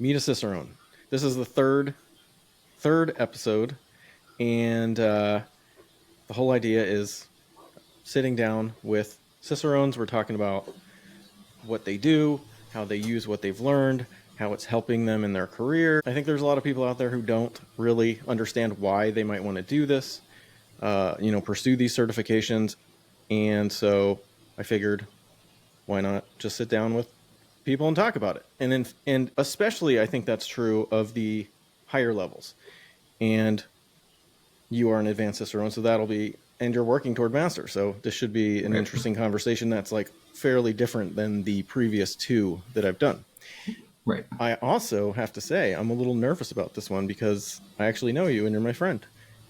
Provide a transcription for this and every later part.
Meet a Cicerone. This is the third episode, and the whole idea is sitting down with Cicerones. We're talking about what they do, how they use what they've learned, how it's helping them in their career. I think there's a lot of people out there who don't really understand why they might want to do this, pursue these certifications. And so I figured, why not just sit down with people and talk about it? And especially I think that's true of the higher levels. And you are an advanced Cicerone, so and you're working toward master. So this should be an interesting conversation that's like fairly different than the previous two that I've done. Right. I also have to say I'm a little nervous about this one because I actually know you and you're my friend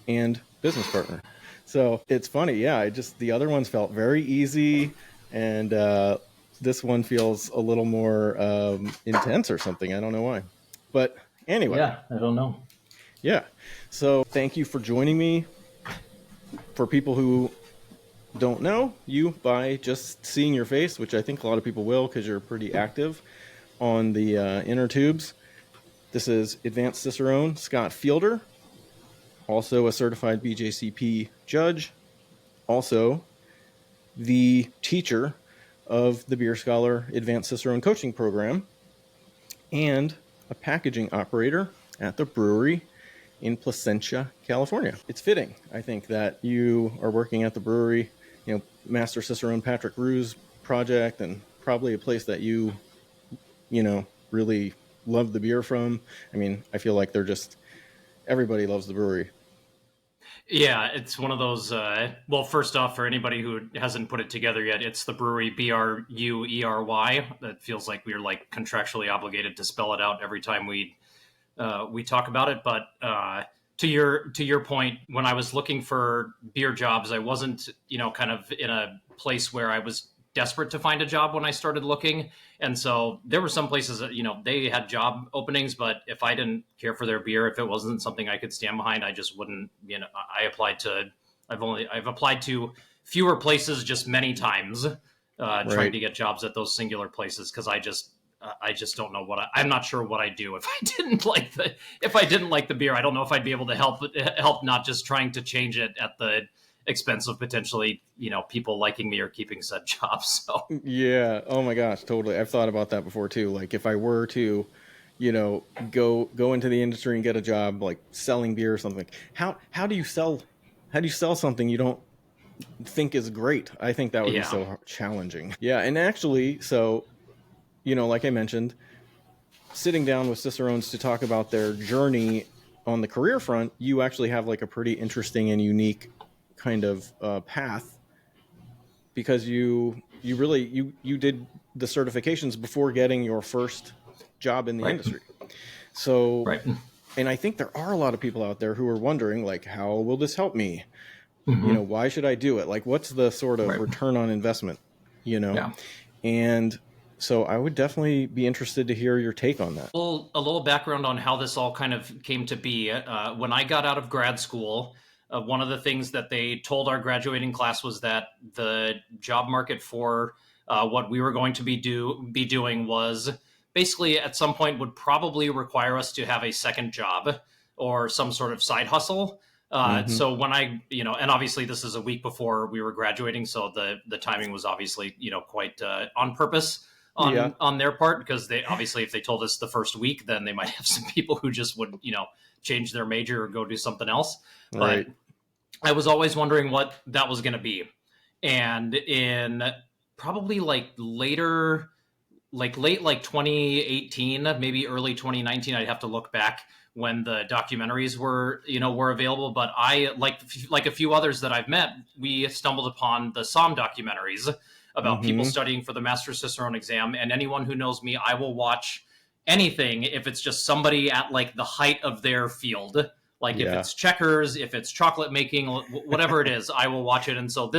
and business partner. So it's funny. Yeah, the other ones felt very easy, and this one feels a little more intense or something. I don't know why. But anyway. Yeah, I don't know. Yeah. So thank you for joining me. For people who don't know you by just seeing your face, which I think a lot of people will because you're pretty active on the inner tubes. This is Advanced Cicerone Scott Fielder, also a certified BJCP judge, also the teacher of the Beer Scholar Advanced Cicerone Coaching Program, and a packaging operator at the Bruery in Placentia, California. It's fitting, I think, that you are working at the Bruery, Master Cicerone Patrick Rue's project, and probably a place that you really love the beer from. I mean, I feel like everybody loves the Bruery. Yeah, it's one of those, well, first off, for anybody who hasn't put it together yet, it's the Bruery, Bruery. That feels like we're like contractually obligated to spell it out every time we talk about it. But to your point, when I was looking for beer jobs, I wasn't, kind of in a place where I was desperate to find a job when I started looking. And so there were some places that, they had job openings, but if I didn't care for their beer, if it wasn't something I could stand behind, I just wouldn't, I've applied to fewer places just many times, trying to get jobs at those singular places. Cause I just don't know I'm not sure what I'd do if I didn't like the beer. I don't know if I'd be able to help not just trying to change it at the expense of potentially, people liking me or keeping said job. So yeah. Oh my gosh, totally. I've thought about that before too. Like if I were to, go into the industry and get a job like selling beer or something, how do you sell something you don't think is great? I think that would be so challenging. Yeah. And actually, so, like I mentioned, sitting down with Cicerones to talk about their journey on the career front, you actually have like a pretty interesting and unique kind of path, because you did the certifications before getting your first job in the industry. So, and I think there are a lot of people out there who are wondering, like, how will this help me? Mm-hmm. Why should I do it? Like, what's the sort of return on investment, And so I would definitely be interested to hear your take on that. A little background on how this all kind of came to be. When I got out of grad school, one of the things that they told our graduating class was that the job market for what we were going to be doing was basically at some point would probably require us to have a second job or some sort of side hustle. So when I, and obviously this is a week before we were graduating, so the timing was obviously, quite on purpose on their part, because they obviously, if they told us the first week, then they might have some people who just would, change their major or go do something else. Right. But I was always wondering what that was going to be. And in probably like late 2018, maybe early 2019, I'd have to look back when the documentaries were available. But I, like a few others that I've met, we stumbled upon the SOM documentaries about people studying for the Master Cicerone exam. And anyone who knows me, I will watch anything if it's just somebody at like the height of their field. Like if it's checkers, if it's chocolate making, whatever it is, I will watch it. And so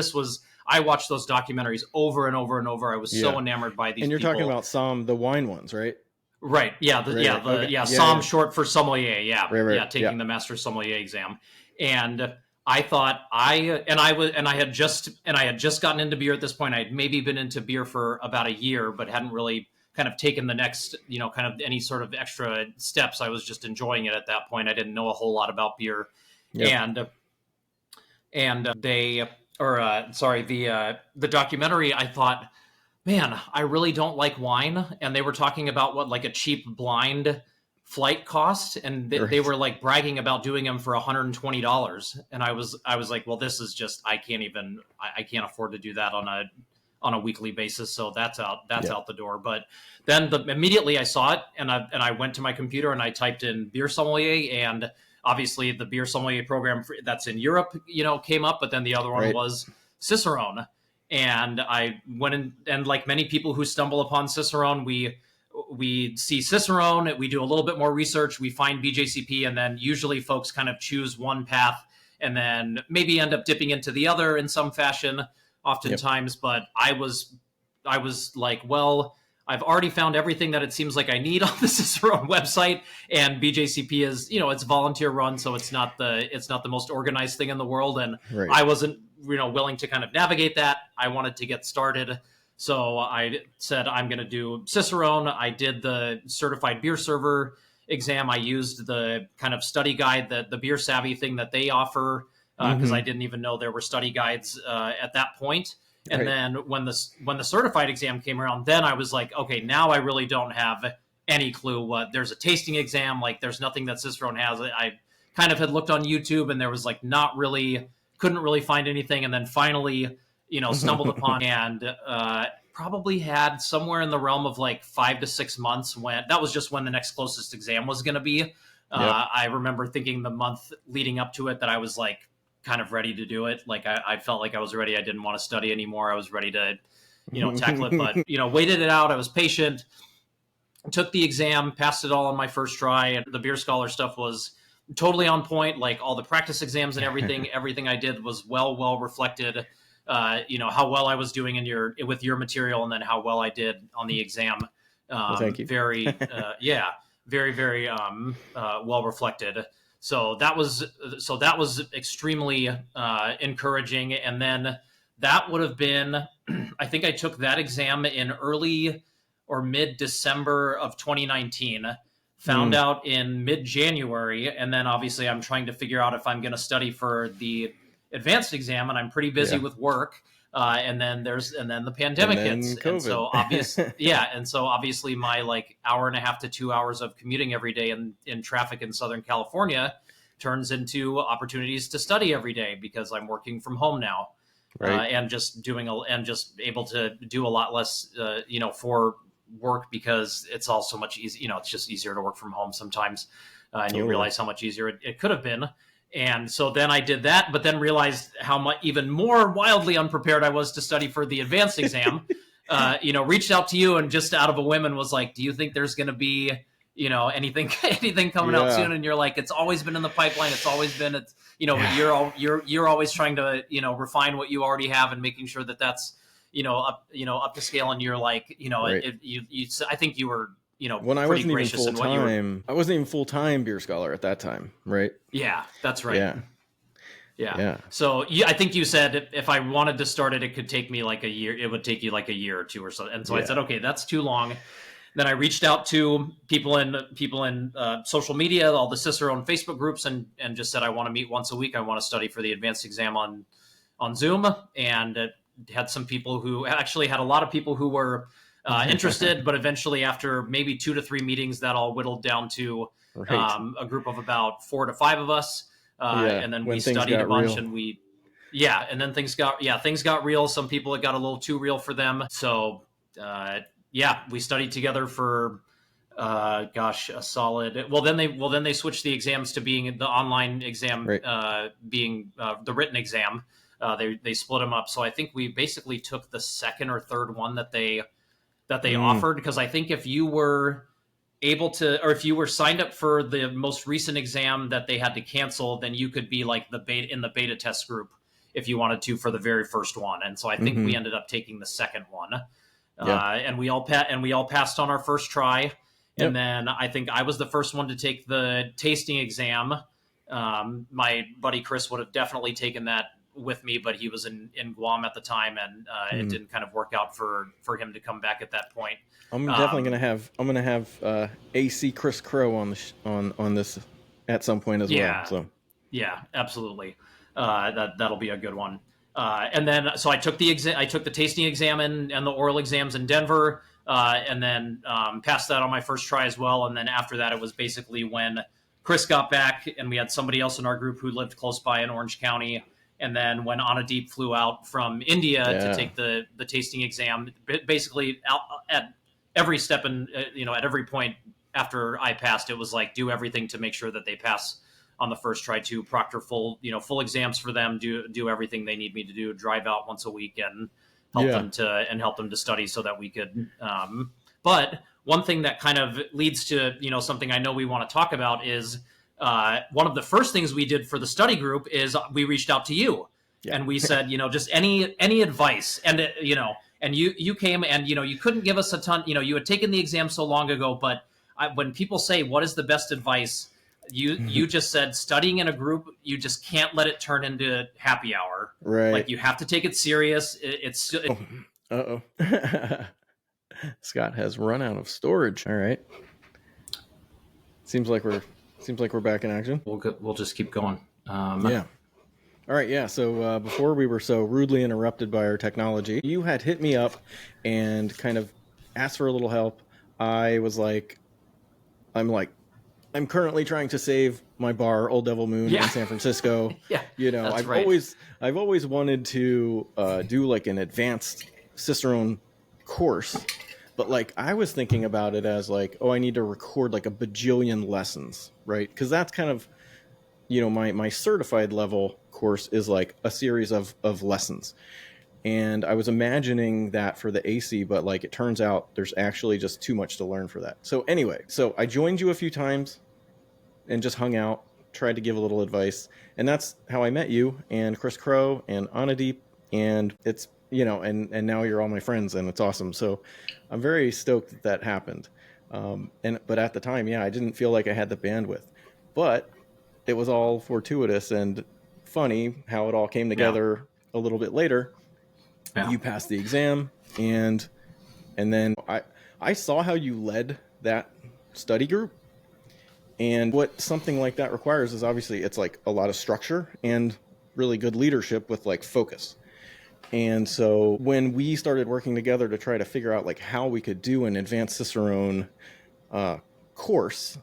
I watched those documentaries over and over and over. I was so enamored by these. And you're people. Talking about SOM, the wine ones, right? Right. Yeah. SOM short for sommelier. Yeah. Taking the Master Sommelier exam. And I thought I had just gotten into beer at this point. I'd maybe been into beer for about a year, but hadn't really kind of taken the next, kind of any sort of extra steps. I was just enjoying it at that point. I didn't know a whole lot about beer. Yep. And they, or sorry, the documentary, I thought, man, I really don't like wine. And they were talking about what like a cheap blind flight cost, and they were like bragging about doing them for $120. And I was like, well, this is just, I can't afford to do that on a weekly basis. So that's out the door. But then immediately I saw it, and I went to my computer and I typed in beer sommelier, and obviously the beer sommelier program that's in Europe, came up, but then the other one was Cicerone. And I went in, and like many people who stumble upon Cicerone, we see Cicerone, we do a little bit more research, we find BJCP, and then usually folks kind of choose one path and then maybe end up dipping into the other in some fashion oftentimes. Yep. But I was like, well, I've already found everything that it seems like I need on the Cicerone website, and BJCP is, it's volunteer run, so it's not the most organized thing in the world, and I wasn't, willing to kind of navigate that. I wanted to get started. So I said, I'm going to do Cicerone. I did the certified beer server exam. I used the kind of study guide, the Beer Savvy thing that they offer, because I didn't even know there were study guides at that point. And then when the certified exam came around, then I was like, okay, now I really don't have any clue what, there's a tasting exam. Like there's nothing that Cicerone has. I kind of had looked on YouTube, and there was like couldn't really find anything. And then finally, stumbled upon, and probably had somewhere in the realm of like 5 to 6 months, when that was just when the next closest exam was going to be. I remember thinking the month leading up to it that I was like kind of ready to do it. Like I felt like I was ready. I didn't want to study anymore. I was ready to, tackle it, but, waited it out. I was patient, took the exam, passed it all on my first try. And the beer scholar stuff was totally on point. Like all the practice exams and everything I did was well reflected, how well I was doing with your material, and then how well I did on the exam. Well, thank you. Very, very well reflected. So that was extremely encouraging. And then that would have been, I think I took that exam in early or mid-December of 2019, found out in mid-January. And then obviously I'm trying to figure out if I'm going to study for the advanced exam, and I'm pretty busy with work. And then the pandemic hits. And so obviously my like hour and a half to 2 hours of commuting every day in traffic in Southern California turns into opportunities to study every day, because I'm working from home now. And just able to do a lot less, for work, because it's all so much easier. It's just easier to work from home sometimes. And you realize how much easier it could have been. And so then I did that, but then realized how much even more wildly unprepared I was to study for the advanced exam. Reached out to you, and just out of a whim, and was like, do you think there's going to be, anything coming out soon? And you're like, it's always been in the pipeline. It's always been, you're always trying to, refine what you already have, and making sure that that's, up to scale. And you're like, I think you were, when I wasn't even full time, I wasn't even full time beer scholar at that time. Right. Yeah, that's right. Yeah. So I think you said if I wanted to start it, it could take me like a year. It would take you like a year or two or so. And so I said, okay, that's too long. Then I reached out to people in social media, all the Cicerone Facebook groups, and just said, I want to meet once a week. I want to study for the advanced exam on Zoom. And had some people who actually had a lot of people who were interested, but eventually after maybe 2 to 3 meetings, that all whittled down to a group of about 4 to 5 of us. And then we studied a bunch, and and then things got real. Some people, it got a little too real for them. So, we studied together for, a solid. Well, then they switched the exams to being the online exam, being the written exam. They split them up. So I think we basically took the second or third one that they offered, because I think if you were able to, or if you were signed up for the most recent exam that they had to cancel, then you could be like in the beta test group if you wanted to for the very first one. And so I think we ended up taking the second one. And we all passed on our first try. And then I think I was the first one to take the tasting exam. My buddy Chris would have definitely taken that with me, but he was in Guam at the time, and it didn't kind of work out for him to come back at that point. I'm definitely gonna have AC Chris Crow on this at some point as well. So yeah, absolutely. That'll be a good one. And then, so I took the tasting exam and the oral exams in Denver, and then passed that on my first try as well. And then after that, it was basically when Chris got back, and we had somebody else in our group who lived close by in Orange County. And then when Anadeep flew out from India to take the tasting exam, basically at every step and at every point after I passed, it was like do everything to make sure that they pass on the first try, to proctor full exams for them, do everything they need me to do, drive out once a week and help them to study so that we could. But one thing that kind of leads to something I know we want to talk about is one of the first things we did for the study group is we reached out to you, and we said just any advice, and and you came, and you couldn't give us a ton. You had taken the exam so long ago, but when people say what is the best advice, you just said studying in a group, you just can't let it turn into happy hour. Right. Like you have to take it serious. Scott has run out of storage. All right. Seems like we're back in action. We'll just keep going. Yeah. All right. Yeah. So before we were so rudely interrupted by our technology, you had hit me up and kind of asked for a little help. I was like, I'm currently trying to save my bar, Old Devil Moon, in San Francisco. I've always wanted to do like an advanced Cicerone course, but like I was thinking about it as like, I need to record like a bajillion lessons, right? Because that's kind of, my certified level course is like a series of lessons. And I was imagining that for the AC, but like it turns out there's actually just too much to learn for that. So anyway, I joined you a few times and just hung out, tried to give a little advice. And that's how I met you and Chris Crow and Anadeep. And it's, and now you're all my friends, and it's awesome. So I'm very stoked that happened. But at the time, I didn't feel like I had the bandwidth. But it was all fortuitous and funny how it all came together a little bit later. You passed the exam, and then I saw how you led that study group, and what something like that requires is obviously it's like a lot of structure and really good leadership with like focus. And so when we started working together to try to figure out like how we could do an advanced Cicerone course,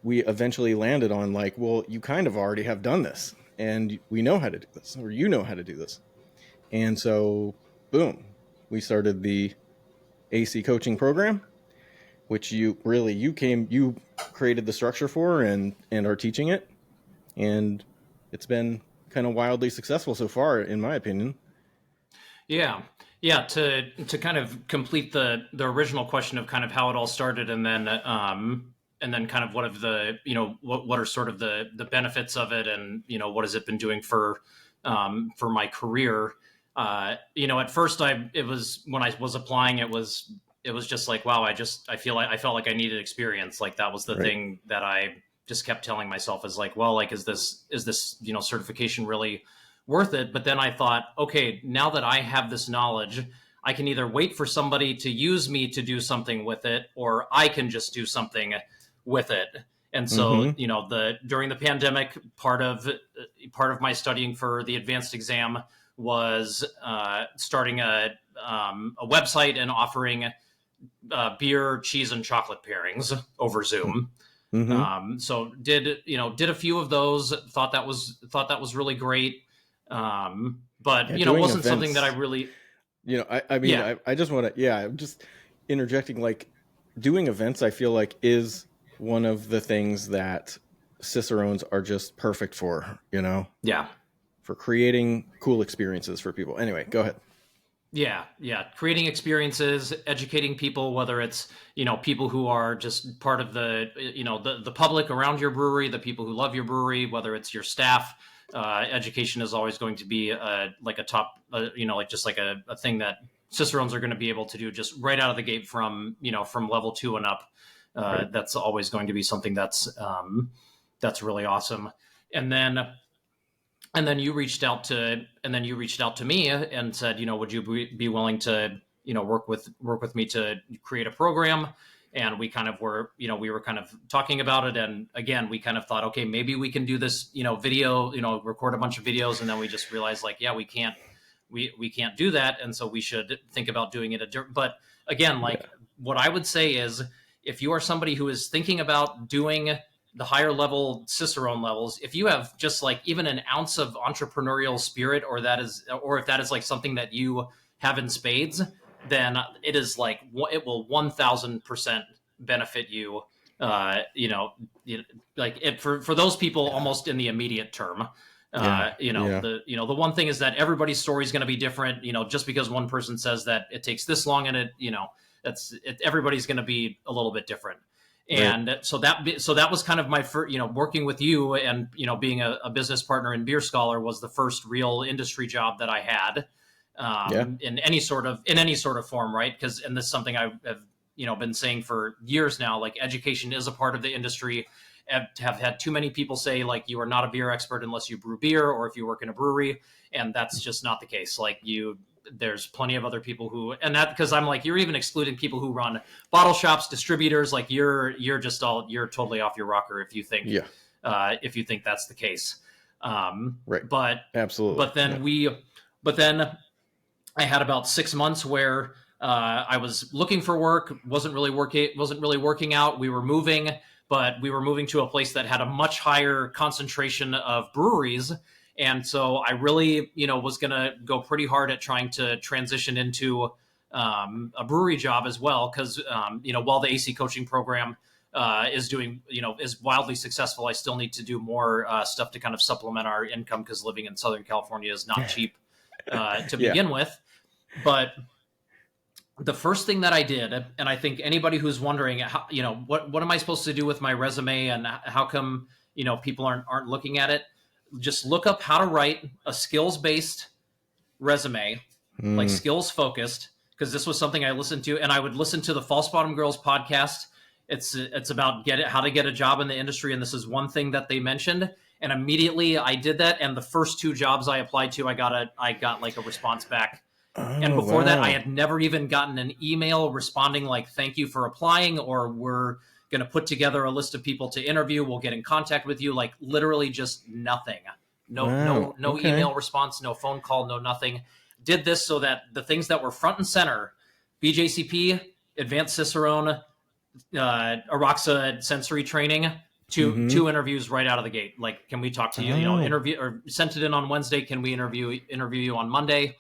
we eventually landed on like, well, you kind of already have done this, and we know how to do this, or you know how to do this. And so, boom, we started the AC coaching program, which you created the structure for and are teaching it. And it's been kind of wildly successful so far, in my opinion. Yeah. To kind of complete the original question of kind of how it all started, and then kind of what of the, what are sort of the benefits of it, and, what has it been doing for my career. At first it was when I was applying, it was just like, wow, I felt like I needed experience. Like that was the thing that I just kept telling myself is like, well, like, is this, certification really worth it? But then I thought, okay, now that I have this knowledge, I can either wait for somebody to use me to do something with it, or I can just do something with it. And so, during the pandemic, part of my studying for the advanced exam was starting a website and offering beer, cheese, and chocolate pairings over Zoom. So did a few of those. Thought that was really great. But it wasn't events, something that I really. I just want to. I'm just interjecting. Like doing events, I feel like is one of the things that Cicerones are just perfect for. For creating cool experiences for people. Anyway, go ahead. Yeah. Creating experiences, educating people, whether it's, people who are just part of the, the public around your brewery, the people who love your brewery, whether it's your staff. Education is always going to be like a top, just like a thing that Cicerones are going to be able to do just right out of the gate from level 2 and up. That's always going to be something that's really awesome. And then and then you reached out to me and said, would you be willing to, work with me to create a program? And we kind of were, we were kind of talking about it. And again, we kind of thought, okay, maybe we can do this, video, record a bunch of videos. And then we just realized like, yeah, we can't do that. And so we should think about doing it. But again, like what I would say is, if you are somebody who is thinking about doing the higher level Cicerone levels, if you have just like even an ounce of entrepreneurial spirit, or if that is like something that you have in spades, then it is like, it will 1000% benefit you. Like it for those people almost in the immediate term. The one thing is that everybody's story is going to be different. Just because one person says that it takes this long, and everybody's going to be a little bit different. And right. so that was kind of my first, working with you and, being a business partner in Beer Scholar was the first real industry job that I had, in any sort of form. Right. And this is something I have, been saying for years now, like education is a part of the industry. Have had too many people say like, you are not a beer expert unless you brew beer or if you work in a brewery. And that's just not the case. Like there's plenty of other people who, and that because I'm like, you're even excluding people who run bottle shops, distributors. Like you're totally off your rocker if you think that's the case. Right. But absolutely. But then I had about 6 months where I was looking for work, wasn't really working out. We were moving to a place that had a much higher concentration of breweries. And so I really, was going to go pretty hard at trying to transition into a brewery job as well. Because, while the AC coaching program is wildly successful, I still need to do more stuff to kind of supplement our income, because living in Southern California is not cheap to begin with. But the first thing that I did, and I think anybody who's wondering, how, what am I supposed to do with my resume, and how come, people aren't looking at it? Just look up how to write a skills-based resume, like skills-focused, because this was something I listened to, and I would listen to the False Bottom Girls podcast. It's about how to get a job in the industry, and this is one thing that they mentioned. And immediately I did that, and the first 2 jobs I applied to, I got like a response back. And before that, I had never even gotten an email responding like, thank you for applying, or we're going to put together a list of people to interview. We'll get in contact with you. Like literally just nothing. No email response, no phone call, no nothing. Did this so that the things that were front and center, BJCP, Advanced Cicerone, Araxa sensory training, two interviews right out of the gate. Like, can we talk to you? Interview, or sent it in on Wednesday. Can we interview you on Monday?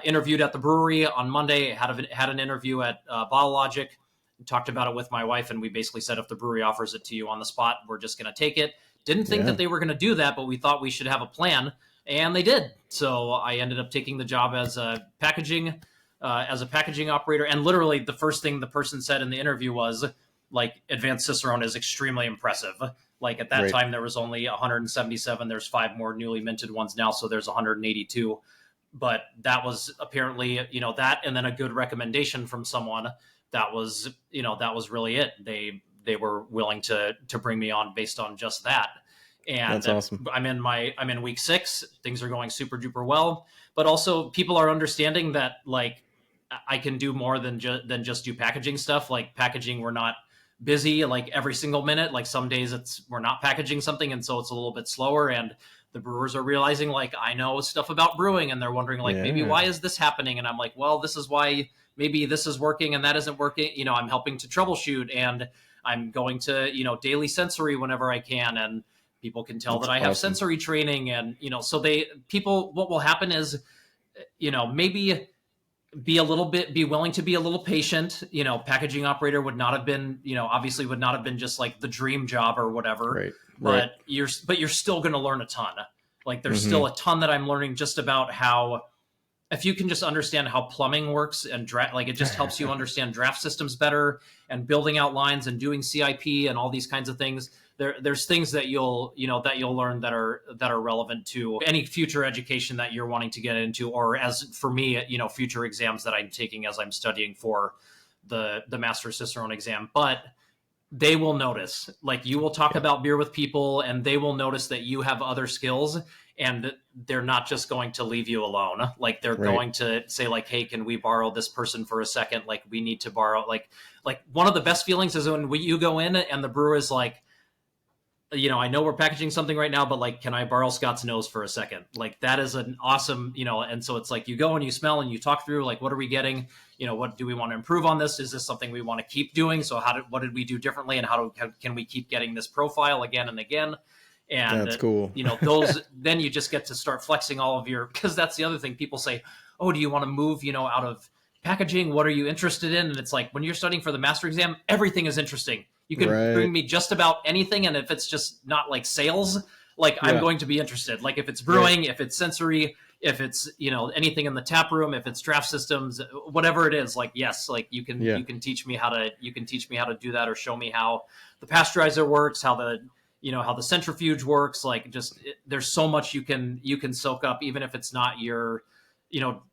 Interviewed at the brewery on Monday. Had an interview at Bottle Logic. Talked about it with my wife, and we basically said, if the brewery offers it to you on the spot, we're just going to take it. Didn't think that they were going to do that, but we thought we should have a plan, and they did. So I ended up taking the job as a packaging operator. And literally the first thing the person said in the interview was like, Advanced Cicerone is extremely impressive. Like at that time, there was only 177. There's 5 more newly minted ones now, so there's 182. But that was apparently, that, and then a good recommendation from someone. That was really it. They were willing to bring me on based on just that. And that's awesome. I'm in week 6. Things are going super duper well, but also people are understanding that like I can do more than just do packaging stuff. Like packaging, we're not busy like every single minute. Like some days we're not packaging something, and so it's a little bit slower. And the brewers are realizing like I know stuff about brewing, and they're wondering like, maybe why is this happening? And I'm like, well, this is why. Maybe this is working and that isn't working. I'm helping to troubleshoot, and I'm going to, daily sensory whenever I can. And people can tell that I have sensory training. And, so what will happen is, maybe be willing to be a little patient. Packaging operator would not have been, obviously would not have been just like the dream job or whatever. But you're still going to learn a ton. Like there's still a ton that I'm learning just about how, if you can just understand how plumbing works and it just helps you understand draft systems better, and building out lines and doing CIP and all these kinds of things. There's things that you'll learn that are relevant to any future education that you're wanting to get into, or as for me, future exams that I'm taking as I'm studying for the Master Cicerone exam. But they will notice. Like, you will talk about beer with people and they will notice that you have other skills, and they're not just going to leave you alone. Like, they're Right. going to say like, hey, can we borrow this person for a second? Like, we need to borrow, like one of the best feelings is when you go in and the brewer is like, I know we're packaging something right now, but like, can I borrow Scott's nose for a second? Like, that is an awesome, and so it's like, you go and you smell and you talk through, like, what are we getting? What do we want to improve on this? Is this something we want to keep doing? So what did we do differently? And how can we keep getting this profile again and again? And, That's cool. Those, then you just get to start flexing all of because that's the other thing. People say, oh, do you want to move, out of packaging? What are you interested in? And it's like, when you're studying for the master exam, everything is interesting. You can bring me just about anything. And if it's just not like sales, like, I'm going to be interested. Like, if it's brewing, if it's sensory, if it's, anything in the tap room, if it's draft systems, whatever it is, like, yes, like you can teach me how to do that, or show me how the pasteurizer works, how the centrifuge works. Like, there's so much you can soak up, even if it's not your,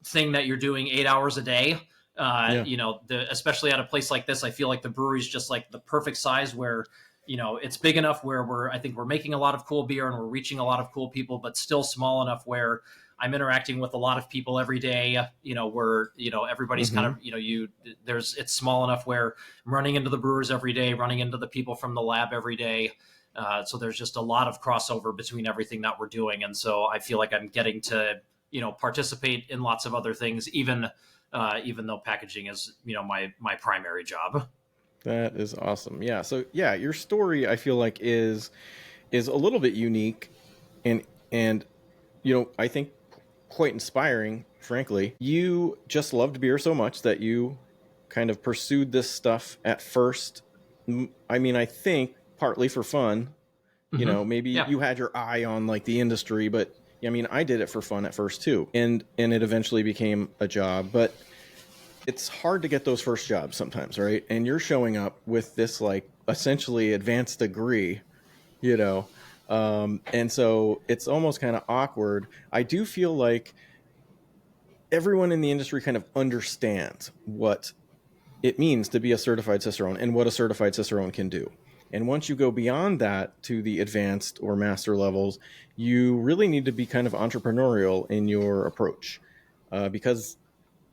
thing that you're doing 8 hours a day. Especially at a place like this, I feel like the brewery is just like the perfect size where, it's big enough where I think we're making a lot of cool beer and we're reaching a lot of cool people, but still small enough where I'm interacting with a lot of people every day. Where, everybody's kind of, it's small enough where I'm running into the brewers every day, running into the people from the lab every day. So there's just a lot of crossover between everything that we're doing. And so I feel like I'm getting to, participate in lots of other things, even though packaging is, my primary job. That is awesome. Yeah. So yeah, your story, I feel like is a little bit unique, and I think quite inspiring, frankly. You just loved beer so much that you kind of pursued this stuff at first. I mean, I think partly for fun. Maybe you had your eye on like the industry, but I mean, I did it for fun at first too, and it eventually became a job. But it's hard to get those first jobs sometimes, right? And you're showing up with this like essentially advanced degree, and so it's almost kind of awkward. I do feel like everyone in the industry kind of understands what it means to be a certified Cicerone and what a certified Cicerone can do. And once you go beyond that to the advanced or master levels, you really need to be kind of entrepreneurial in your approach, because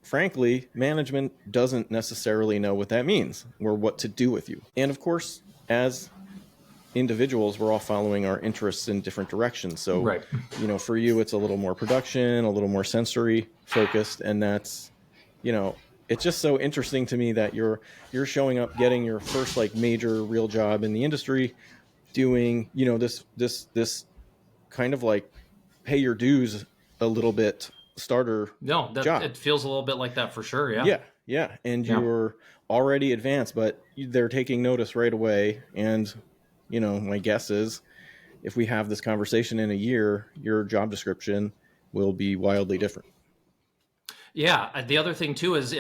frankly, management doesn't necessarily know what that means or what to do with you. And of course, as individuals, we're all following our interests in different directions. So, right. For you, it's a little more production, a little more sensory focused. And that's, it's just so interesting to me that you're showing up, getting your first like major real job in the industry, doing, this kind of like pay your dues a little bit starter job. It feels a little bit like that for sure. Yeah. And you're already advanced, but they're taking notice right away. And, my guess is if we have this conversation in a year, your job description will be wildly different. Yeah. The other thing too is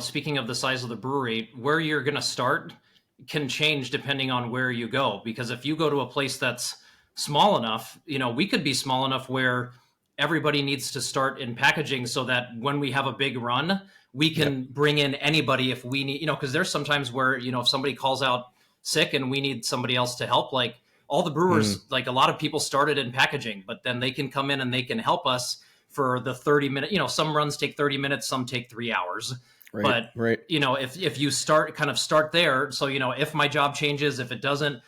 speaking of the size of the brewery, where you're going to start can change depending on where you go. Because if you go to a place that's small enough, we could be small enough where everybody needs to start in packaging so that when we have a big run, we can bring in anybody if we need, because there's sometimes where, if somebody calls out sick and we need somebody else to help, like all the brewers, like a lot of people started in packaging, but then they can come in and they can help us for the 30-minute, some runs take 30 minutes, some take 3 hours. Right, but, if you start there, so, if my job changes, if it doesn't,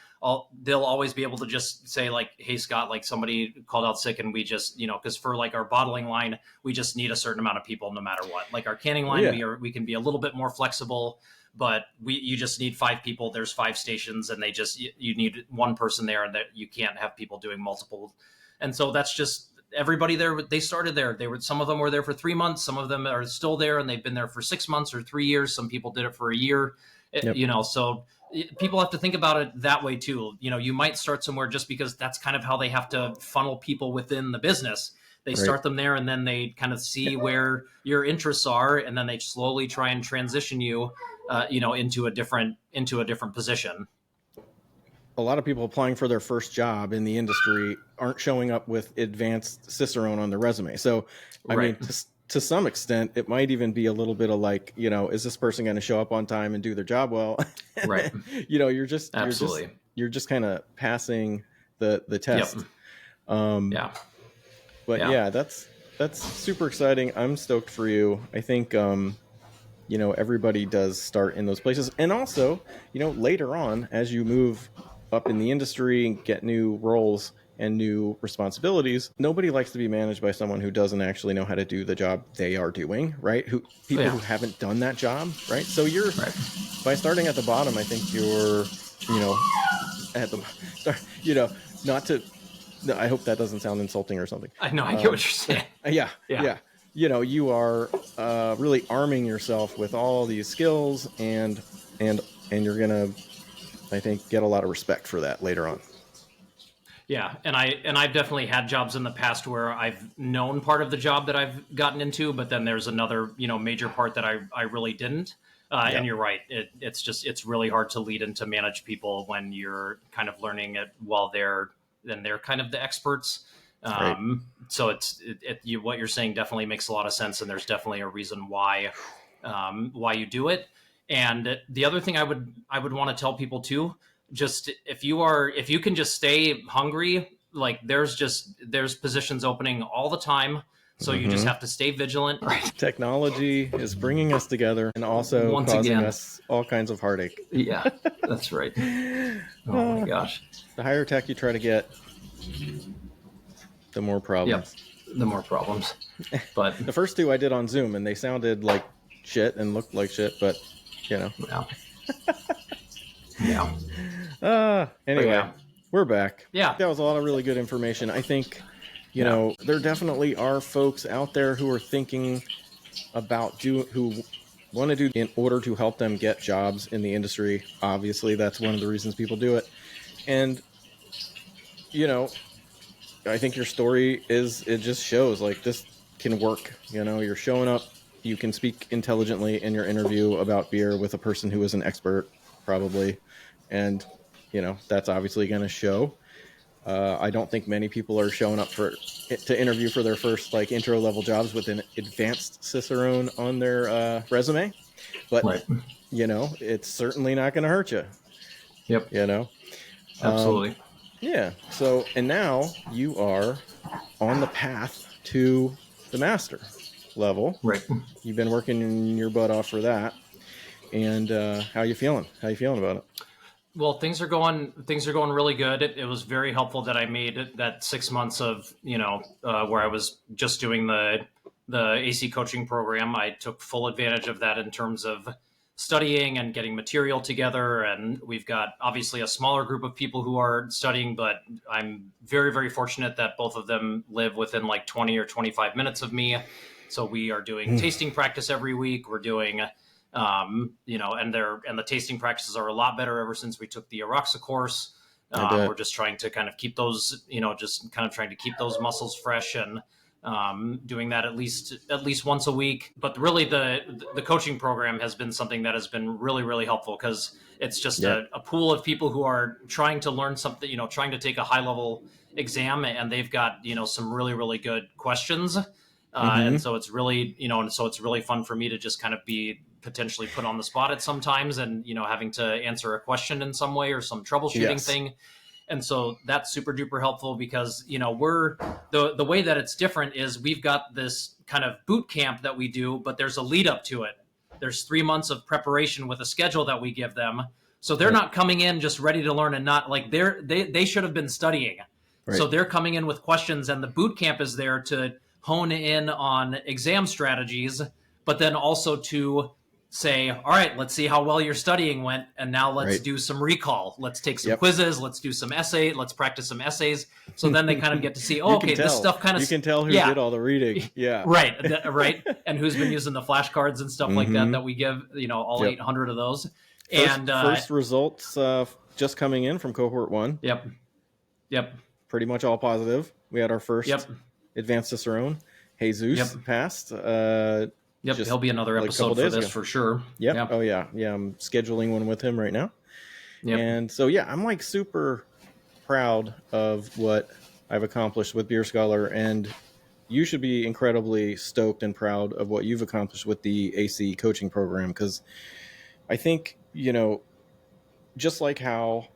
they'll always be able to just say like, hey, Scott, like somebody called out sick and we just, because for like our bottling line, we just need a certain amount of people no matter what. Like our canning line, we can be a little bit more flexible, but you just need 5 people. There's 5 stations and you need one person there, and that you can't have people doing multiple. And so that's just everybody there. They started there. Some of them were there for 3 months. Some of them are still there and they've been there for 6 months or 3 years. Some people did it for a year, so people have to think about it that way too. You might start somewhere just because that's kind of how they have to funnel people within the business. They start them there and then they kind of see where your interests are, and then they slowly try and transition you, into a different position. A lot of people applying for their first job in the industry aren't showing up with advanced Cicerone on their resume. So, I mean, to some extent, it might even be a little bit of like, is this person going to show up on time and do their job well? Right. Absolutely. You're just kind of passing the test. Yep. Yeah. But yeah, that's super exciting. I'm stoked for you. I think, everybody does start in those places. And also, later on, as you move up in the industry and get new roles and new responsibilities, nobody likes to be managed by someone who doesn't actually know how to do the job they are doing, right? People who haven't done that job, right? So you're by starting at the bottom, I think you're, at the start, not to. No, I hope that doesn't sound insulting or something. I know, I get what you're saying. Yeah. You are really arming yourself with all these skills, and you're gonna, I think, get a lot of respect for that later on. Yeah, and I've definitely had jobs in the past where I've known part of the job that I've gotten into, but then there's another major part that I really didn't. And you're right. It's really hard to lead and to manage people when you're kind of learning it while they're kind of the experts. Right. So what you're saying definitely makes a lot of sense, and there's definitely a reason why you do it. And the other thing I would want to tell people too, just if you can just stay hungry, like there's positions opening all the time. So you just have to stay vigilant. Right. Technology is bringing us together and also causing us all kinds of heartache. Yeah, that's right. Oh my gosh. The higher tech you try to get, the more problems. Yep, the more problems. But the first two I did on Zoom, and they sounded like shit and looked like shit, but Yeah. Anyway, we're back. Yeah. That was a lot of really good information. I think, there definitely are folks out there who are thinking about who want to do in order to help them get jobs in the industry. Obviously, that's one of the reasons people do it. And, I think your story it just shows like this can work. You're showing up, you can speak intelligently in your interview about beer with a person who is an expert, probably. And, that's obviously going to show. I don't think many people are showing up to interview for their first intro level jobs with an advanced Cicerone on their resume, but it's certainly not going to hurt you. Yep. Absolutely. Yeah. So, and now you are on the path to the master level. Right. You've been working your butt off for that. And how you feeling? How you feeling about it? Well, things are going really good. It was very helpful that I made that 6 months of, where I was just doing the AC coaching program. I took full advantage of that in terms of studying and getting material together. And we've got obviously a smaller group of people who are studying, but I'm very, very fortunate that both of them live within 20 or 25 minutes of me. So we are doing tasting practice every week. We're doing and the tasting practices are a lot better ever since we took the Aroxa course. We're just trying to kind of keep those, trying to keep those muscles fresh and doing that at least once a week. But really the coaching program has been something that has been really, really helpful because it's just a pool of people who are trying to learn something, trying to take a high level exam, and they've got, some really, really good questions. And so it's really, it's really fun for me to just kind of be potentially put on the spot at sometimes and, having to answer a question in some way or some troubleshooting thing. And so that's super duper helpful because, we're the way that it's different is we've got this kind of boot camp that we do, but there's a lead up to it. There's 3 months of preparation with a schedule that we give them. So they're not coming in just ready to learn and not like they should have been studying. Right. So they're coming in with questions, and the boot camp is there to hone in on exam strategies, but then also to say, all right, let's see how well your studying went. And now let's do some recall. Let's take some quizzes. Let's do some essay. Let's practice some essays. So then they kind of get to see, this stuff kind of... You can tell who did all the reading. Yeah. Right. And who's been using the flashcards and stuff like that we give, all 800 of those. First results just coming in from cohort 1. Yep. Pretty much all positive. We had our first advanced Cicerone. Jesus passed. He'll be another episode for this for sure. Yep. Oh yeah. I'm scheduling one with him right now. And so I'm super proud of what I've accomplished with Beer Scholar, and you should be incredibly stoked and proud of what you've accomplished with the AC coaching program. Because I think, just like how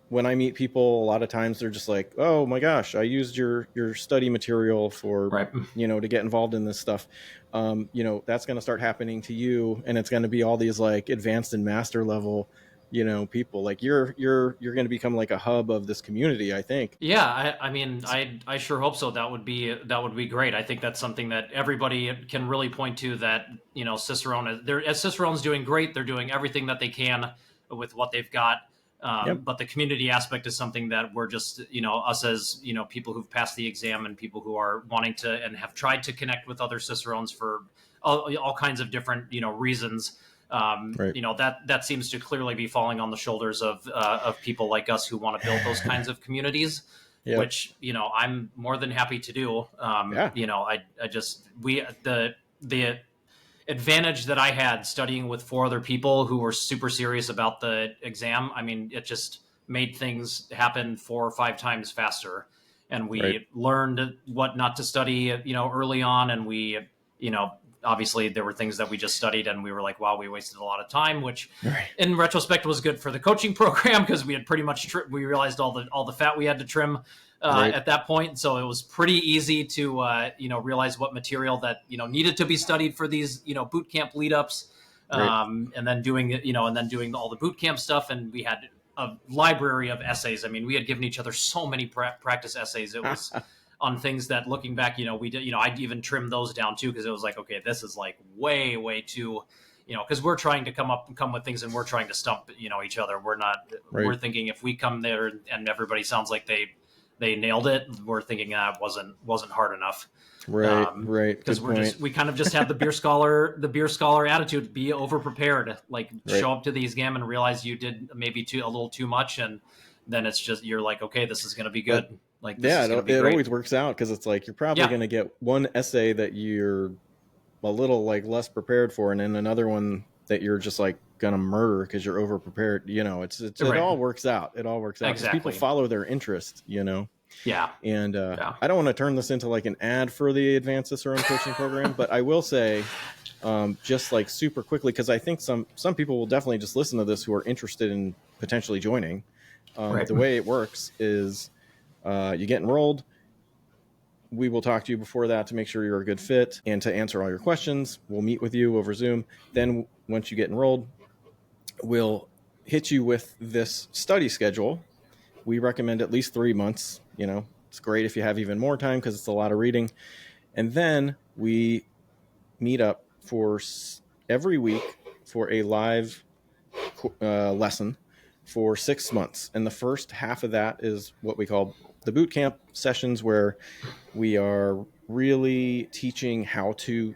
when I meet people, a lot of times they're just like, "Oh my gosh, I used your study material for, Right. to get involved in this stuff." That's going to start happening to you, and it's going to be all these like advanced and master level, people. Like you're going to become like a hub of this community, I think. Yeah, I mean, I sure hope so. That would be great. I think that's something that everybody can really point to. That Cicerone, as Cicerone's doing great. They're doing everything that they can with what they've got. Yep. But the community aspect is something that we're just us as people who've passed the exam and people who are wanting to and have tried to connect with other Cicerones for all kinds of different reasons. Right. That seems to clearly be falling on the shoulders of people like us who want to build those kinds of communities, Yep. which I'm more than happy to do. Yeah. I just the advantage that I had studying with 4 other people who were super serious about the exam. I mean, it just made things happen 4 or 5 times faster, and Right. we learned what not to study, early on, and we, obviously there were things that we just studied and we were like, wow, we wasted a lot of time, which Right. in retrospect was good for the coaching program because we had pretty much we realized all the fat we had to trim Right. at that point. So it was pretty easy to realize what material that needed to be studied for these boot camp lead ups, Right. and then doing all the boot camp stuff. And we had a library of essays. I mean, we had given each other so many practice essays. It was on things that, looking back, we did. I'd even trimmed those down too because it was like, okay, this is like way too. Because we're trying to come with things and we're trying to stump each other. We're not. Right. We're thinking if we come there and everybody sounds like they nailed it, we're thinking that wasn't hard enough. Right. Right. Because Good we kind of just have the beer scholar attitude, be over prepared, like Right. show up to the exam and realize you did maybe a little too much, and then it's just you're like, okay, this is going to be good. Like this is going to be it great. always works out because it's like you're probably Yeah. going to get one essay that you're a little like less prepared for, and then another one that you're just like gonna murder because you're over prepared. It Right. all works out. It all works out 'cause Exactly. people follow their interest. Yeah. And Yeah. I don't want to turn this into like an ad for the Advanced Cicerone coaching program, but I will say, just like super quickly, because I think some people will definitely just listen to this who are interested in potentially joining. Right. The way it works is you get enrolled. We will talk to you before that to make sure you're a good fit and to answer all your questions. We'll meet with you over Zoom. Then once you get enrolled, we'll hit you with this study schedule. We recommend at least 3 months. It's great if you have even more time because it's a lot of reading. And then we meet up for every week for a live lesson for 6 months. And the first half of that is what we call the boot camp sessions, where we are really teaching how to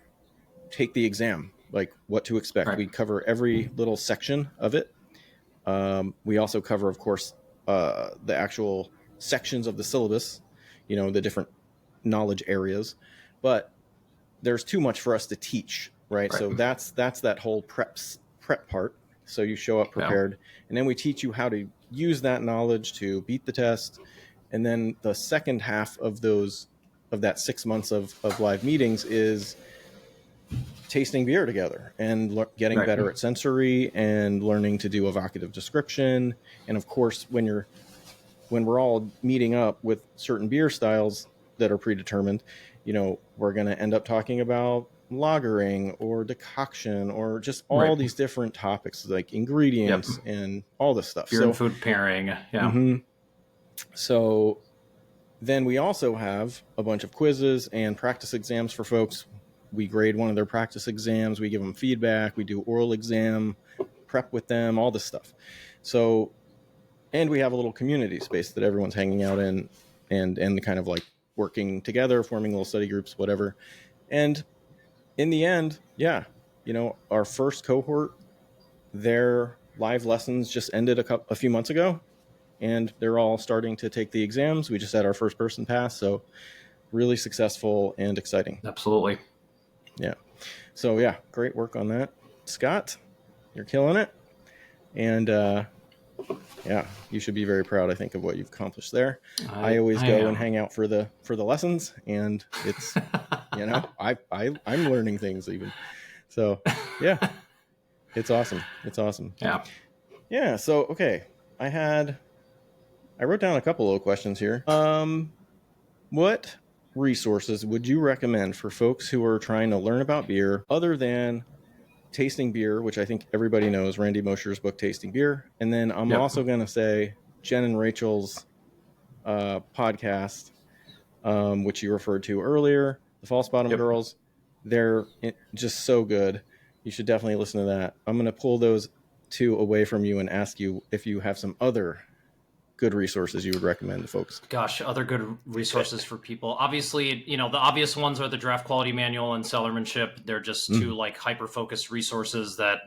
take the exam, like what to expect. Right. We cover every little section of it. We also cover, of course, the actual sections of the syllabus, the different knowledge areas. But there's too much for us to teach, right? So that's that whole prep part. So you show up prepared, and then we teach you how to use that knowledge to beat the test. And then the second half of that 6 months of live meetings is tasting beer together and getting better at sensory and learning to do evocative description. And of course, when we're all meeting up with certain beer styles that are predetermined, we're going to end up talking about lagering or decoction or just all these different topics like ingredients and all this stuff. Beer and food pairing. Yeah. Mm-hmm. So then we also have a bunch of quizzes and practice exams for folks. We grade one of their practice exams. We give them feedback. We do oral exam prep with them, all this stuff. So, and we have a little community space that everyone's hanging out in and kind of like working together, forming little study groups, whatever. And in the end, our first cohort, their live lessons just ended a few months ago, and they're all starting to take the exams. We just had our first person pass, so really successful and exciting. Absolutely. Yeah. So great work on that, Scott. You're killing it. And Yeah, you should be very proud, I think, of what you've accomplished there. I always I go and am. hang out for the lessons, and it's, I'm learning things even. So yeah, it's awesome. It's awesome. Yeah. Yeah. So okay, I wrote down a couple of questions here. What resources would you recommend for folks who are trying to learn about beer other than Tasting Beer, which I think everybody knows, Randy Mosher's book Tasting Beer, and then I'm Yep. also going to say Jen and Rachel's podcast, which you referred to earlier, the False Bottom Yep. Girls. They're just so good. You should definitely listen to that. I'm going to pull those two away from you and ask you if you have some other good resources you would recommend to folks. Gosh, other good resources for people. Obviously, the obvious ones are the Draft Quality Manual and Cellarmanship. They're just two like hyper-focused resources that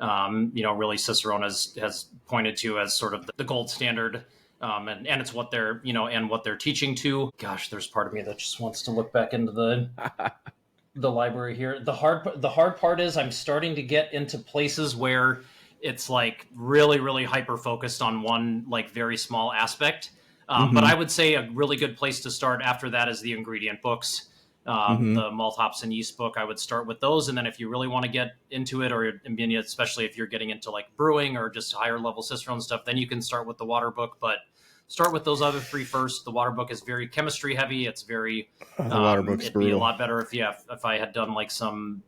really Cicerone has pointed to as sort of the gold standard. And it's what they're and what they're teaching to. Gosh, there's part of me that just wants to look back into the library here. The hard part is I'm starting to get into places where it's like really really hyper focused on one like very small aspect. But Mm-hmm. I would say a really good place to start after that is the ingredient books. Mm-hmm. The malt, hops, and yeast book. I would start with those, and then if you really want to get into it, or especially if you're getting into like brewing or just higher level Cicerone stuff, then you can start with the water book. But start with those other three first. The water book is very chemistry heavy. It's very The water book's it'd be a brutal. lot better if I had done like some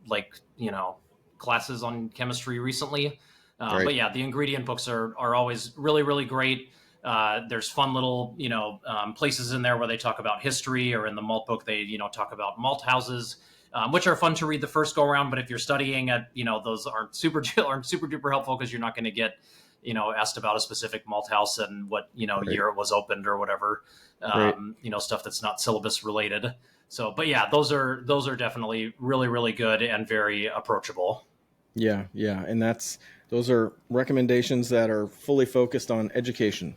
classes on chemistry recently. Right. But yeah, the ingredient books are always really really great. There's fun little places in there where they talk about history, or in the malt book they talk about malt houses, which are fun to read the first go around. But if you're studying at those aren't super duper helpful, because you're not going to get asked about a specific malt house and what Right. year it was opened or whatever. Right. Stuff that's not syllabus related. So, but yeah, those are definitely really really good and very approachable. Yeah. Yeah. And those are recommendations that are fully focused on education,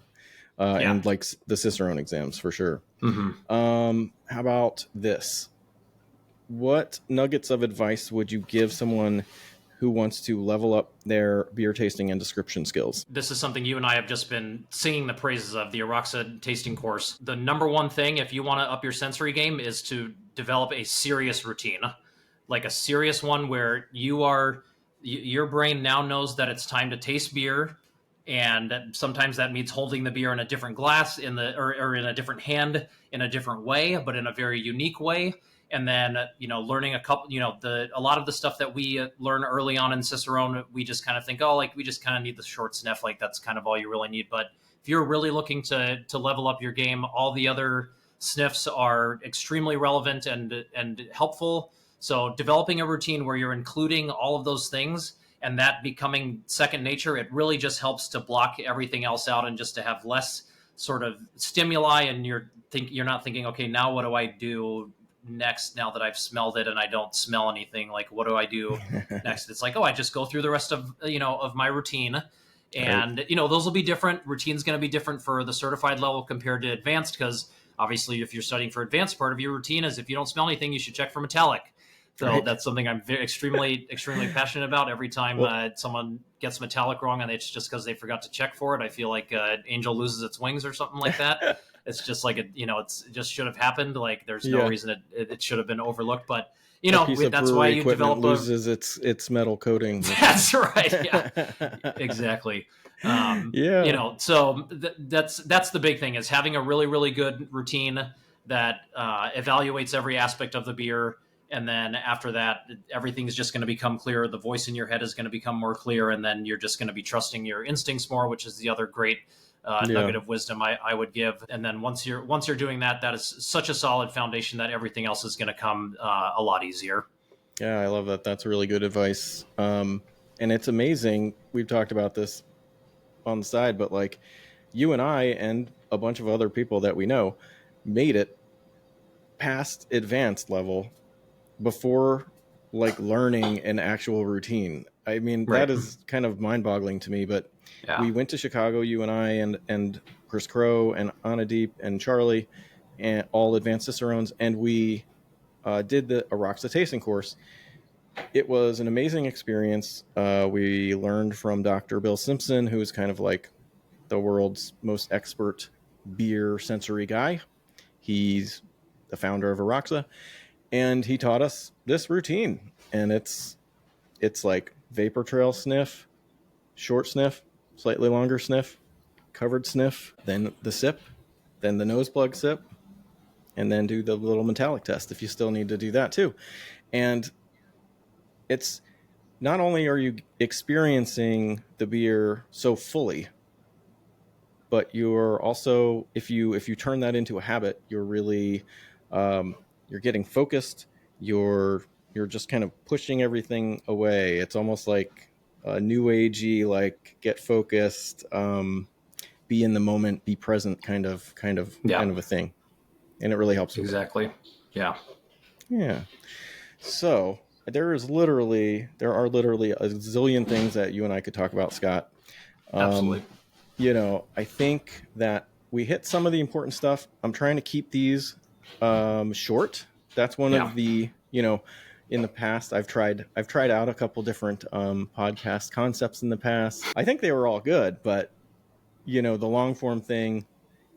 Yeah. and like the Cicerone exams for sure. Mm-hmm. How about this? What nuggets of advice would you give someone who wants to level up their beer tasting and description skills? This is something you and I have just been singing the praises of, the Araxa tasting course. The number one thing, if you want to up your sensory game, is to develop a serious routine, like a serious one where your brain now knows that it's time to taste beer. And sometimes that means holding the beer in a different glass or in a different hand in a different way, but in a very unique way. And then learning a lot of the stuff that we learn early on in Cicerone, we just kind of think, oh, like we just kind of need the short sniff, like that's kind of all you really need. But if you're really looking to level up your game, all the other sniffs are extremely relevant and helpful. So developing a routine where you're including all of those things and that becoming second nature, it really just helps to block everything else out and just to have less sort of stimuli. And you're not thinking, okay, now what do I do next, now that I've smelled it and I don't smell anything? Like, what do I do next? It's like, oh, I just go through the rest of my routine. Right. And those will be different. Routine's going to be different for the certified level compared to advanced, because obviously if you're studying for advanced, part of your routine is if you don't smell anything, you should check for metallic. So Right. that's something I'm extremely extremely passionate about. Every time Well, someone gets metallic wrong and it's just because they forgot to check for it, I feel like angel loses its wings or something like that. It's just like it just should have happened. Like there's no yeah, reason it should have been overlooked. But a piece of that's why brewery you equipment develop a. loses its metal coating. That's right. Yeah, exactly. Yeah. So that's the big thing, is having a really really good routine that evaluates every aspect of the beer. And then after that, everything's just going to become clearer. The voice in your head is going to become more clear, and then you're just going to be trusting your instincts more, which is the other great Yeah. nugget of wisdom I would give. And then once you're doing that, that is such a solid foundation that everything else is going to come a lot easier. Yeah, I love that. That's really good advice. And it's amazing. We've talked about this on the side, but like you and I and a bunch of other people that we know made it past advanced level before like learning an actual routine. I mean, that Right. is kind of mind-boggling to me, but Yeah. we went to Chicago, you and I and Chris Crow and Anna Deep and Charlie, and all advanced Cicerones, and we did the Araxa tasting course. It was an amazing experience. We learned from Dr. Bill Simpson, who is kind of like the world's most expert beer sensory guy. He's the founder of Araxa, and he taught us this routine. And it's like vapor trail sniff, short sniff, slightly longer sniff, covered sniff, then the sip, then the nose plug sip, and then do the little metallic test if you still need to do that too. And it's not only are you experiencing the beer so fully, but you're also, if you turn that into a habit, you're really you're getting focused. You're just kind of pushing everything away. It's almost like a new agey, like get focused, be in the moment, be present, kind of a thing, and it really helps. Exactly. Yeah. So there are literally a zillion things that you and I could talk about, Scott. Absolutely. I think that we hit some of the important stuff. I'm trying to keep these short. That's one of the, in the past, I've tried out a couple different podcast concepts in the past. I think they were all good, but the long form thing,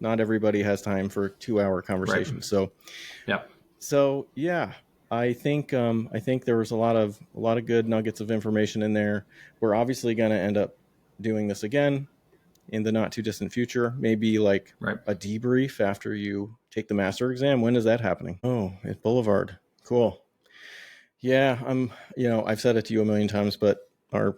not everybody has time for 2-hour conversation. Right. So yeah, I think there was a lot of good nuggets of information in there. We're obviously going to end up doing this again in the not too distant future, maybe like a debrief after you take the master exam. When is that happening? Oh, at Boulevard. Cool. Yeah, I've said it to you a million times, but our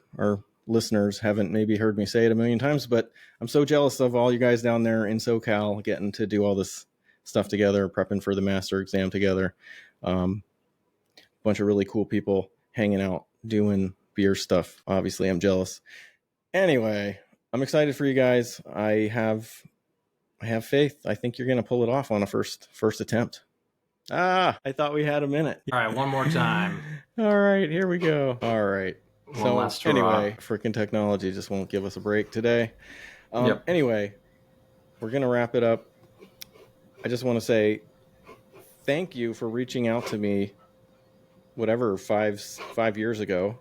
listeners haven't maybe heard me say it a million times, but I'm so jealous of all you guys down there in SoCal getting to do all this stuff together, prepping for the master exam together. Bunch of really cool people hanging out, doing beer stuff. Obviously, I'm jealous. Anyway, I'm excited for you guys. I have faith. I think you're going to pull it off on a first attempt. I thought we had a minute. All right, one more time. All right, here we go. All right. One last anyway, freaking technology just won't give us a break today. Anyway, we're going to wrap it up. I just want to say thank you for reaching out to me, whatever, 5 years ago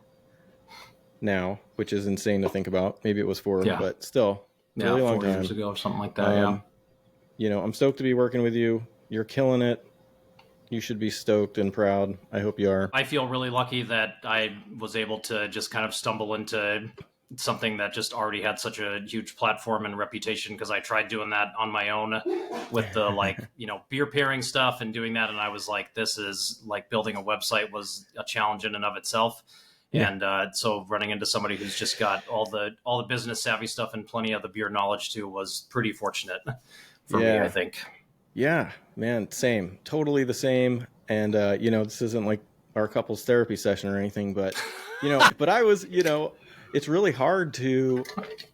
now, which is insane to think about. Maybe it was 4, but still, really long 4 time. years ago, something like that. I'm stoked to be working with you. You're killing it. You should be stoked and proud. I hope you are. I feel really lucky that I was able to just kind of stumble into something that just already had such a huge platform and reputation, because I tried doing that on my own with the beer pairing stuff and doing that, and I was like, this is like building a website was a challenge in and of itself. Yeah. And so running into somebody who's just got all the business savvy stuff and plenty of the beer knowledge too was pretty fortunate for me, I think. Yeah, man, same. Totally the same. And, this isn't like our couples therapy session or anything, but, but I was, it's really hard to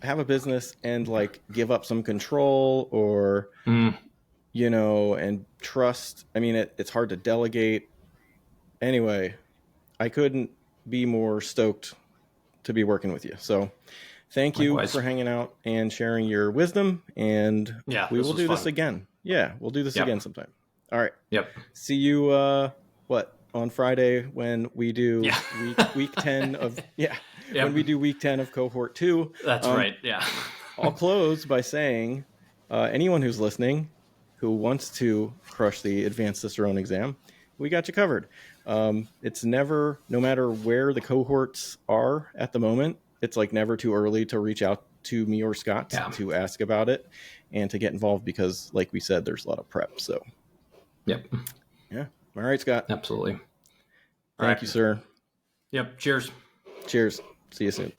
have a business and like give up some control or, and trust. I mean, it's hard to delegate. Anyway, I couldn't be more stoked to be working with you. So thank you for hanging out and sharing your wisdom. And we will do this again. Yeah, we'll do this again sometime. All right. Yep. See you, on Friday when we do week 10 of, when we do week 10 of cohort 2. That's right. Yeah. I'll close by saying, anyone who's listening who wants to crush the advanced Cicerone exam, we got you covered. It's never, no matter where the cohorts are at the moment, it's like never too early to reach out to me or Scott to ask about it and to get involved, because like we said, there's a lot of prep. So yeah. All right, Scott. Absolutely. Thank you, sir. Yep. Cheers. See you soon.